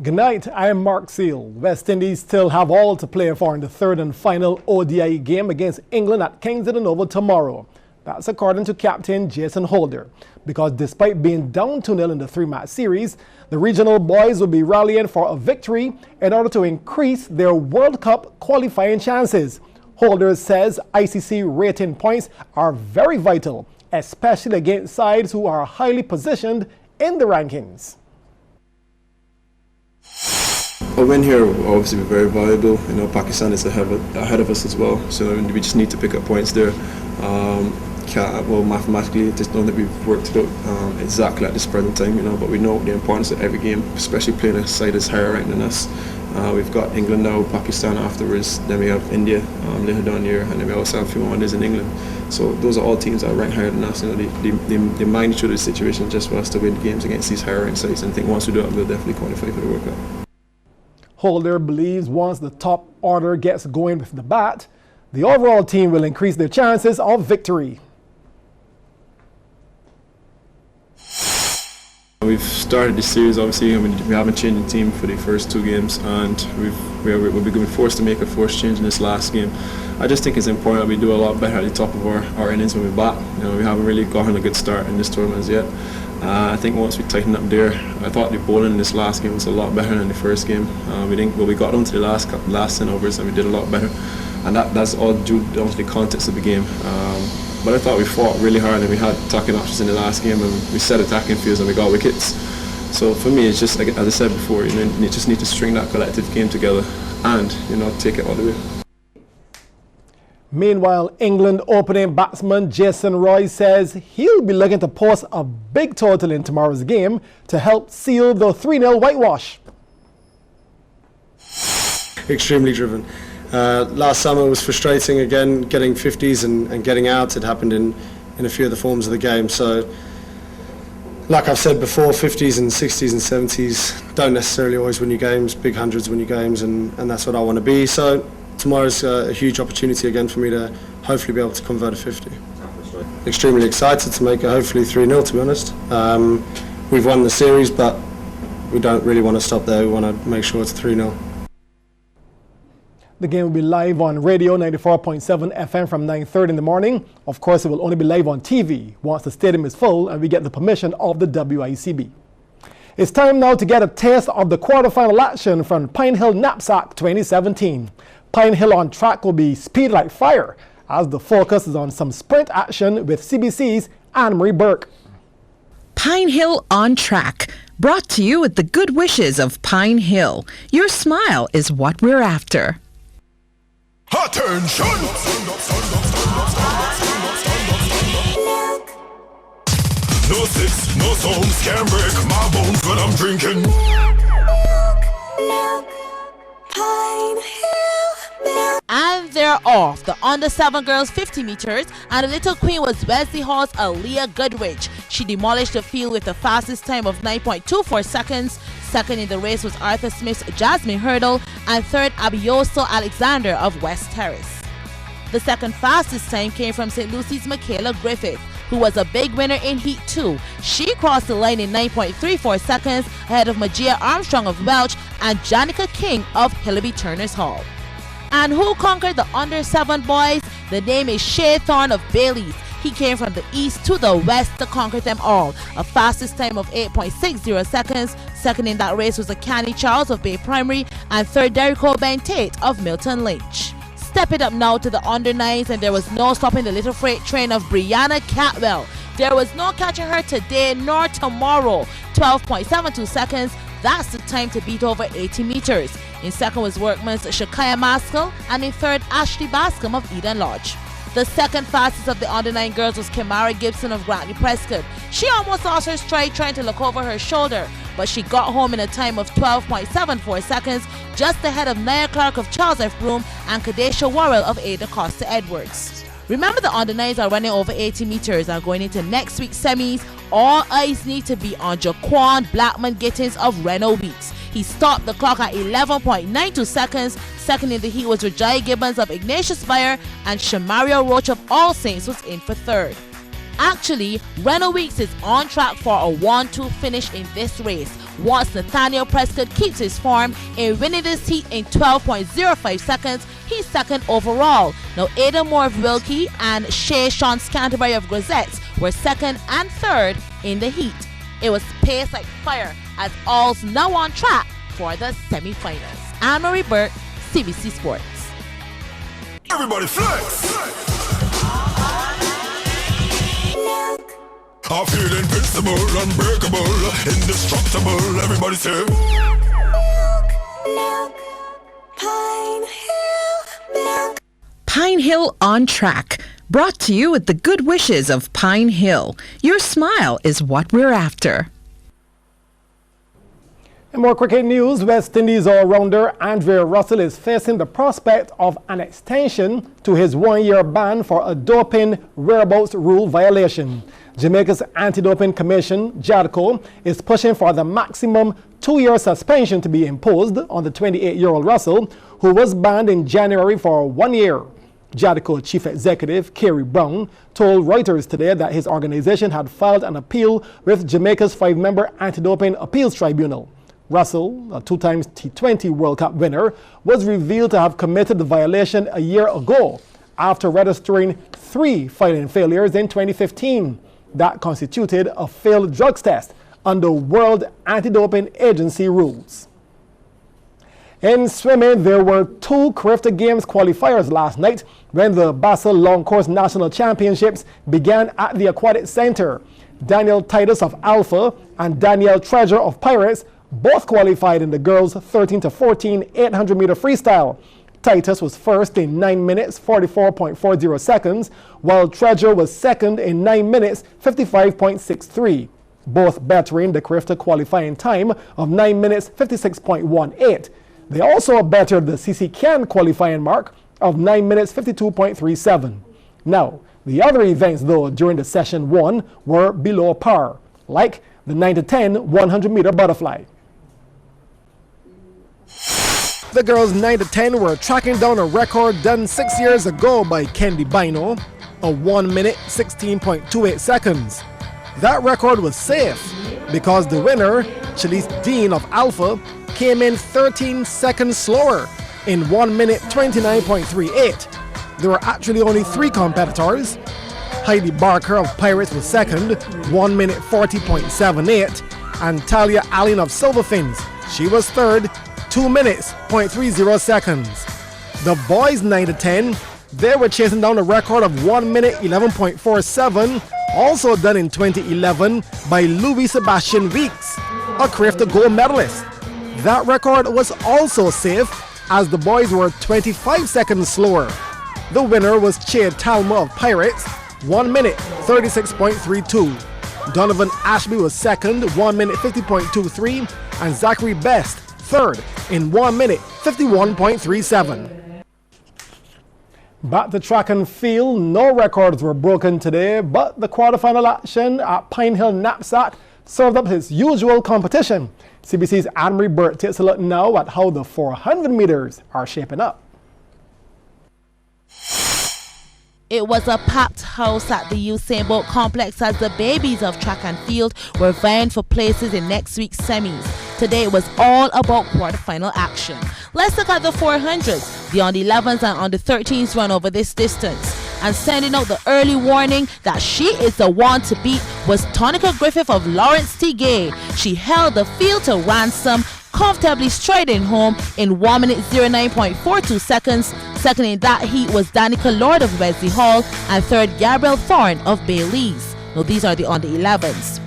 Good night, I am Mark Seal. West Indies still have all to play for in the third and final ODI game against England at Kensington Oval tomorrow. That's according to captain Jason Holder. Because despite being down 2-0 in the three-match series, the regional boys will be rallying for a victory in order to increase their World Cup qualifying chances. Holder says ICC rating points are very vital, especially against sides who are highly positioned in the rankings. A win here will obviously be very valuable. You know, Pakistan is ahead of us as well, so we just need to pick up points there. Mathematically, I just don't think we've worked it out exactly at this present time, you know, but we know the importance of every game, especially playing a side that's higher ranked than us. We've got England now, Pakistan afterwards, then we have India later down here, and then we also have a few wonders in England. So those are all teams that are ranked higher than us. You know, they magnitude of the situation just for us to win games against these higher ranked sides, and I think once we do that, we'll definitely qualify for the World Cup. Holder believes once the top order gets going with the bat, the overall team will increase their chances of victory. We've started this series, obviously, we haven't changed the team for the first two games, and we'll be forced to make a forced change in this last game. I just think it's important that we do a lot better at the top of our innings when we bat. You know, we haven't really gotten a good start in this tournament as yet. I think once we tighten up there, I thought the bowling in this last game was a lot better than the first game. We got down to the last 10 overs and we did a lot better, and that's all due down to the context of the game. But I thought we fought really hard and we had attacking options in the last game, and we set attacking fields and we got wickets. So for me, it's just like, as I said before, you know, you just need to string that collective game together and, you know, take it all the way. Meanwhile, England opening batsman Jason Roy says he'll be looking to post a big total in tomorrow's game to help seal the 3-0 whitewash. Extremely driven. Last summer was frustrating again, getting 50s and getting out. It happened in a few of the forms of the game. So, like I've said before, 50s and 60s and 70s don't necessarily always win you games. Big hundreds win you games, and that's what I want to be. So tomorrow's a huge opportunity again for me to hopefully be able to convert a 50. Extremely excited to make it hopefully 3-0, to be honest. We've won the series, but we don't really want to stop there. We want to make sure it's 3-0. The game will be live on radio 94.7 FM from 9:30 in the morning. Of course, it will only be live on TV once the stadium is full and we get the permission of the WICB. It's time now to get a taste of the quarterfinal action from Pine Hill Knapsack 2017. Pine Hill on track will be speed like fire as the focus is on some sprint action with CBC's Anne-Marie Burke. Pine Hill on track, brought to you with the good wishes of Pine Hill. Your smile is what we're after. Attention! No six, no songs can break my bones when I'm drinking. Pine Hill. And they're off. The under 7 girls 50 meters, and the little queen was Wesley Hall's Aaliyah Goodrich. She demolished the field with the fastest time of 9.24 seconds. Second in the race was Arthur Smith's Jasmine Hurdle, and third Abioso Alexander of West Terrace. The second fastest time came from St. Lucy's Michaela Griffith, who was a big winner in Heat 2. She crossed the line in 9.34 seconds ahead of Magia Armstrong of Welch and Janica King of Hillaby Turner's Hall. And who conquered the under 7 boys? The name is Shea Thorne of Baileys. He came from the east to the west to conquer them all. A fastest time of 8.60 seconds. Second in that race was Akani Charles of Bay Primary, and third Derrico Ben Tate of Milton Lynch. Step it up now to the under 9s, and there was no stopping the little freight train of Brianna Catwell. There was no catching her today nor tomorrow. 12.72 seconds. That's the time to beat over 80 meters. In second was Workman's Shakaya Maskell, and in third Ashley Bascom of Eden Lodge. The second fastest of the under 9 girls was Kimara Gibson of Grantley Prescott. She almost lost her stride trying to look over her shoulder, but she got home in a time of 12.74 seconds, just ahead of Nia Clark of Charles F. Broome and Kadesha Worrell of Ada Costa Edwards. Remember, the under 9s are running over 80 meters and going into next week's semis. All eyes need to be on Jaquan Blackman Gittins of Reno Weeks. He stopped the clock at 11.92 seconds. Second in the heat was Rajai Gibbons of Ignatius Fire, and Shamaria Roach of All Saints was in for third. Actually, Reno Weeks is on track for a 1-2 finish in this race once Nathaniel Prescott keeps his form in winning this heat in 12.05 seconds. He's second overall. Now, Ada Moore of Wilkie and Sean Scanterbury of Grisettes were second and third in the heat. It was paced like fire as all's now on track for the semi-finals. Anne-Marie Burt, CBC Sports. Everybody flex! I feel invincible, unbreakable, indestructible. Everybody say Milk, Pine Hill, milk. Pine Hill on track. Brought to you with the good wishes of Pine Hill. Your smile is what we're after. In more cricket news, West Indies all-rounder Andre Russell is facing the prospect of an extension to his one-year ban for a doping whereabouts rule violation. Jamaica's Anti-Doping Commission, JADCO, is pushing for the maximum 2-year suspension to be imposed on the 28-year-old Russell, who was banned in January for 1 year. JADCO Chief Executive Kerry Brown told Reuters today that his organization had filed an appeal with Jamaica's 5-member Anti-Doping Appeals Tribunal. Russell, a 2-time T20 World Cup winner, was revealed to have committed the violation a year ago after registering 3 filing failures in 2015 that constituted a failed drugs test under World Anti-Doping Agency rules. In swimming, there were 2 Crifter Games qualifiers last night when the Basel Long Course National Championships began at the Aquatic Center. Daniel Titus of Alpha and Danielle Treasure of Pirates both qualified in the girls' 13 to 14 800-meter freestyle. Titus was first in 9 minutes 44.40 seconds, while Treasure was second in 9 minutes 55.63, both bettering the Crifter qualifying time of 9 minutes 56.18. They also bettered the CC Can qualifying mark of 9 minutes 52.37. Now, the other events, though, during the session 1 were below par, like the 9 to 10 100-meter butterfly. The girls 9 to 10 were tracking down a record done 6 years ago by Kendi Bino, a 1 minute 16.28 seconds. That record was safe because the winner, Chalise Dean of Alpha, came in 13 seconds slower in 1 minute 29.38. There were actually only 3 competitors. Heidi Barker of Pirates was second, 1 minute 40.78, and Talia Allen of Silverfins, she was third, 2 minutes 0.30 seconds. The boys 9 to 10, they were chasing down a record of 1 minute 11.47, also done in 2011 by Louis Sebastian Weeks, a Crifter gold medalist. That record was also safe as the boys were 25 seconds slower. The winner was Chad Talma of Pirates, 1 minute 36.32. Donovan Ashby was second, 1 minute 50.23, and Zachary Best third in 1 minute 51.37. Back to track and field, no records were broken today, but the quarterfinal action at Pine Hill Knapsack served up its usual competition. CBC's Anne-Marie Burt takes a look now at how the 400 meters are shaping up. It was a packed house at the Usain Bolt complex as the babies of track and field were vying for places in next week's semis. Today it was all about quarterfinal action. Let's look at the 400s. The under 11s and under 13s run over this distance. And sending out the early warning that she is the one to beat was Tonica Griffith of Lawrence T. Gay. She held the field to ransom, comfortably striding home in 1 minute 09.42 seconds. Second in that heat was Danica Lord of Wesley Hall and third Gabrielle Thorne of Baileys. Now these are the under 11s.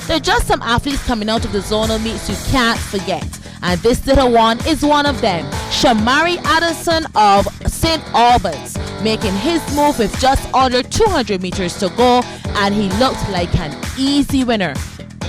There are just some athletes coming out of the zonal meets you can't forget, and this little one is one of them. Shamari Addison of St. Albans making his move with just under 200 meters to go, and he looked like an easy winner.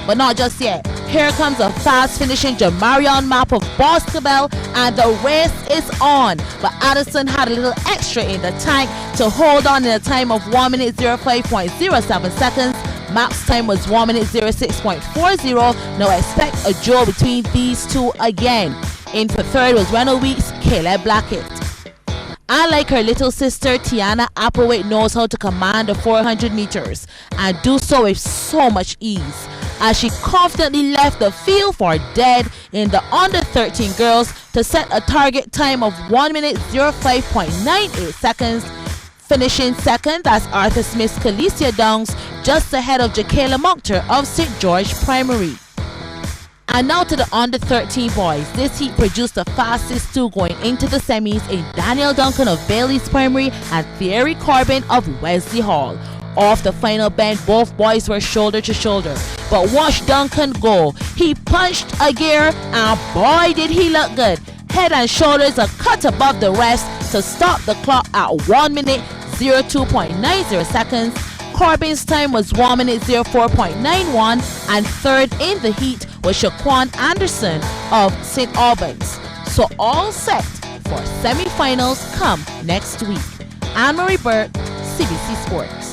But not just yet. Here comes a fast finishing Jamarion Map of Boscobel, and the race is on. But Addison had a little extra in the tank to hold on in a time of 1 minute 05.07 seconds. Map's time was 1 minute 06.40. Now expect a draw between these two again. In for third was Reynolds Weeks, Caleb Blackett. Unlike her little sister, Tiana Applewhite knows how to command the 400 meters and do so with so much ease, as she confidently left the field for dead in the under 13 girls to set a target time of 1 minute 05.98 seconds, finishing second. That's Arthur Smith's Calicia Downs, just ahead of Jacayla Monctor of St. George Primary. And now to the under 13 boys. This heat produced the fastest two going into the semis in Daniel Duncan of Bailey's Primary and Thierry Corbin of Wesley Hall. Off the final bend, both boys were shoulder to shoulder. But watch Duncan go. He punched a gear and boy did he look good. Head and shoulders a cut above the rest to stop the clock at 1 minute 02.90 seconds. Corbin's time was 1 minute 04.91, and third in the heat was Shaquan Anderson of St. Albans. So all set for semi-finals come next week. Anne-Marie Burt, CBC Sports.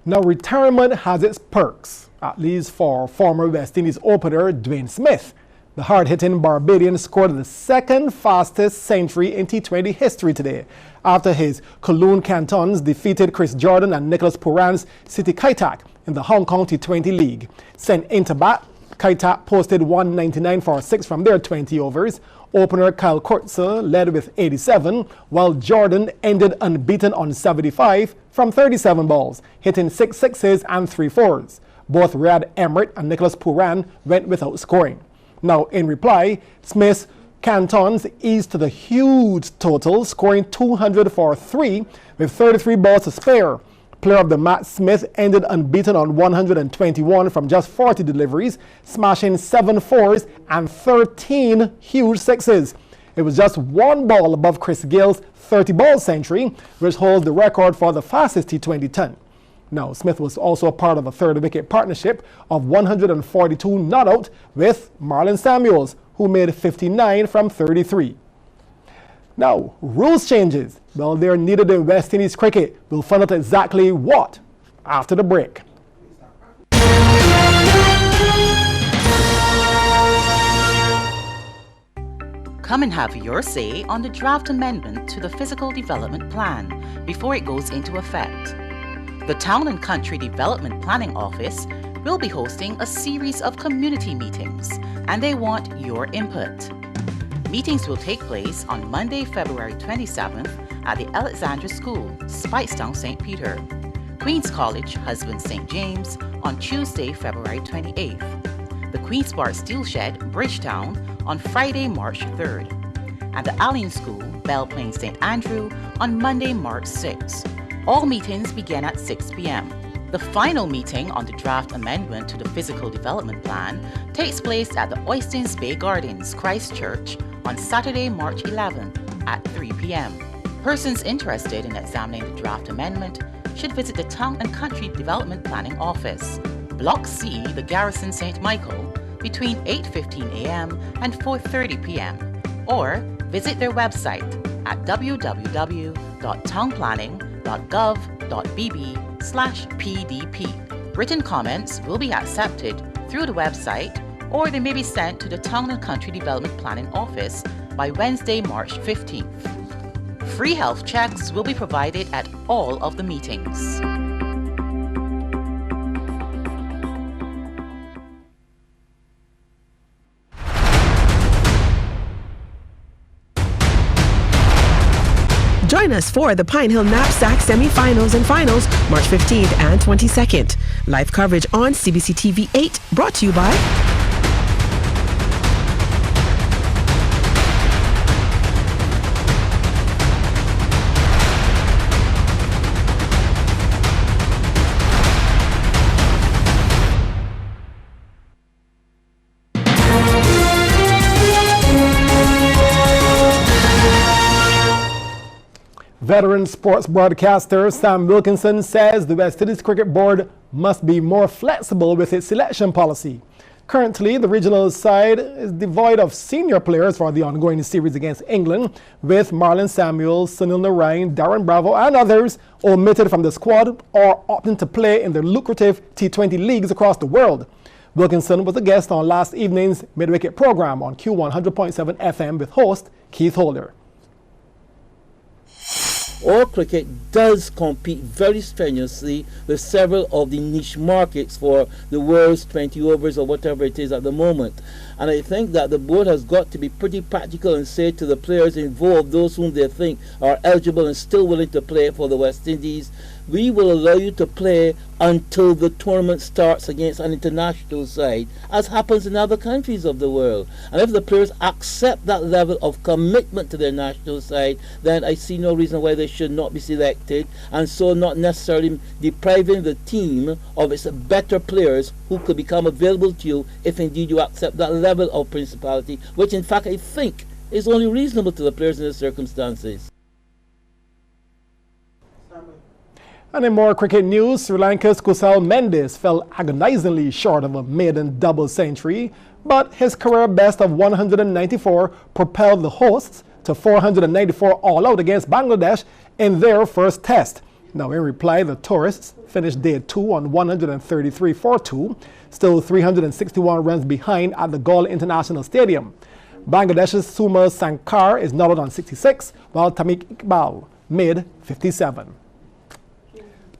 Now, retirement has its perks, at least for former West Indies opener Dwayne Smith. The hard-hitting Barbadian scored the second fastest century in T20 history today, after his Cologne Cantons defeated Chris Jordan and Nicholas Pooran's City Kaitak in the Hong Kong T20 League. Sent into bat, Kaitak posted 199 for 6 from their 20 overs. Opener Kyle Kurtzer led with 87, while Jordan ended unbeaten on 75 from 37 balls, hitting 6 sixes and 3 fours. Both Riyad Emrit and Nicholas Pooran went without scoring. Now, in reply, Smith's Cantons eased to the huge total, scoring 200 for 3 with 33 balls to spare. Player of the match, Smith ended unbeaten on 121 from just 40 deliveries, smashing 7 fours and 13 huge sixes. It was just 1 ball above Chris Gale's 30-ball century, which holds the record for the fastest T20 ton. Now, Smith was also a part of a third wicket partnership of 142 not out with Marlon Samuels, who made 59 from 33. Now, rules changes. Well, they're needed in West Indies cricket. We'll find out exactly what after the break. Come and have your say on the draft amendment to the Physical Development Plan before it goes into effect. The Town and Country Development Planning Office will be hosting a series of community meetings, and they want your input. Meetings will take place on Monday, February 27th at the Alexandra School, Speightstown, St. Peter, Queen's College, Husband St. James on Tuesday, February 28th, the Queen's Park Steel Shed, Bridgetown on Friday, March 3rd, and the Allen School, Belle Plaine, St. Andrew on Monday, March 6th. All meetings begin at 6 p.m. The final meeting on the draft amendment to the Physical Development Plan takes place at the Oystins Bay Gardens, Christchurch, on Saturday, March 11th at 3 p.m. Persons interested in examining the draft amendment should visit the Town and Country Development Planning Office, Block C, the Garrison St. Michael, between 8:15 a.m. and 4:30 p.m. or visit their website at www.townplanning.gov.bb/PDP. Written comments will be accepted through the website, or they may be sent to the Town and Country Development Planning Office by Wednesday, March 15th. Free health checks will be provided at all of the meetings. Join us for the Pine Hill Knapsack semi-finals and finals March 15th and 22nd. Live coverage on CBC TV 8, brought to you by Veteran sports broadcaster Sam Wilkinson says the West Indies Cricket Board must be more flexible with its selection policy. Currently, the regional side is devoid of senior players for the ongoing series against England, with Marlon Samuels, Sunil Narain, Darren Bravo and others omitted from the squad or opting to play in the lucrative T20 leagues across the world. Wilkinson was a guest on last evening's Midwicket program on Q100.7 FM with host Keith Holder. our cricket does compete very strenuously with several of the niche markets for the world's 20 overs or whatever it is at the moment. And I think that the board has got to be pretty practical and say to the players involved, those whom they think are eligible and still willing to play for the West Indies, we will allow you to play until the tournament starts against an international side, as happens in other countries of the world. And if the players accept that level of commitment to their national side, then I see no reason why they should not be selected, and so not necessarily depriving the team of its better players who could become available to you if indeed you accept that level of principality, which in fact I think is only reasonable to the players in the circumstances. And in more cricket news, Sri Lanka's Kusal Mendes fell agonizingly short of a maiden double century, but his career best of 194 propelled the hosts to 494 all-out against Bangladesh in their first test. Now, in reply, the tourists finished day 2 on 133 for 2, still 361 runs behind at the Galle International Stadium. Bangladesh's Suma Sankar is not out on 66, while Tamik Iqbal made 57.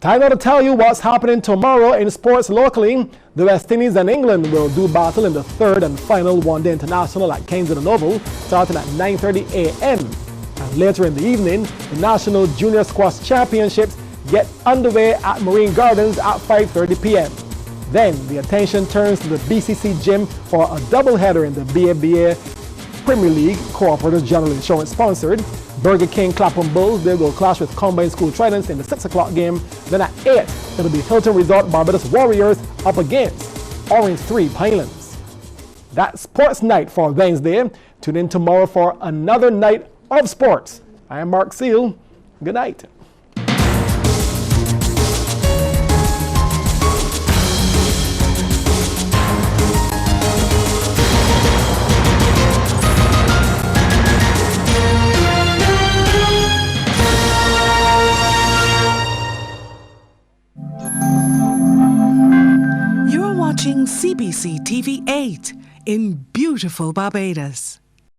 Time now to tell you what's happening tomorrow in sports locally. The West Indies and England will do battle in the third and final one-day international at Kensington Oval, starting at 9:30 a.m. And later in the evening, the National Junior Squash Championships get underway at Marine Gardens at 5:30 p.m. Then the attention turns to the BCC Gym for a doubleheader in the BABA Premier League, Cooperative General Insurance sponsored. Burger King Clapham Bulls, they will clash with Combined School Tridents in the 6 o'clock game. Then at 8, it'll be Hilton Resort Barbados Warriors up against Orange 3 Pinelands. That's Sports Night for Wednesday. Tune in tomorrow for another night of sports. I am Mark Seal. Good night. Watching CBC TV 8 in beautiful Barbados.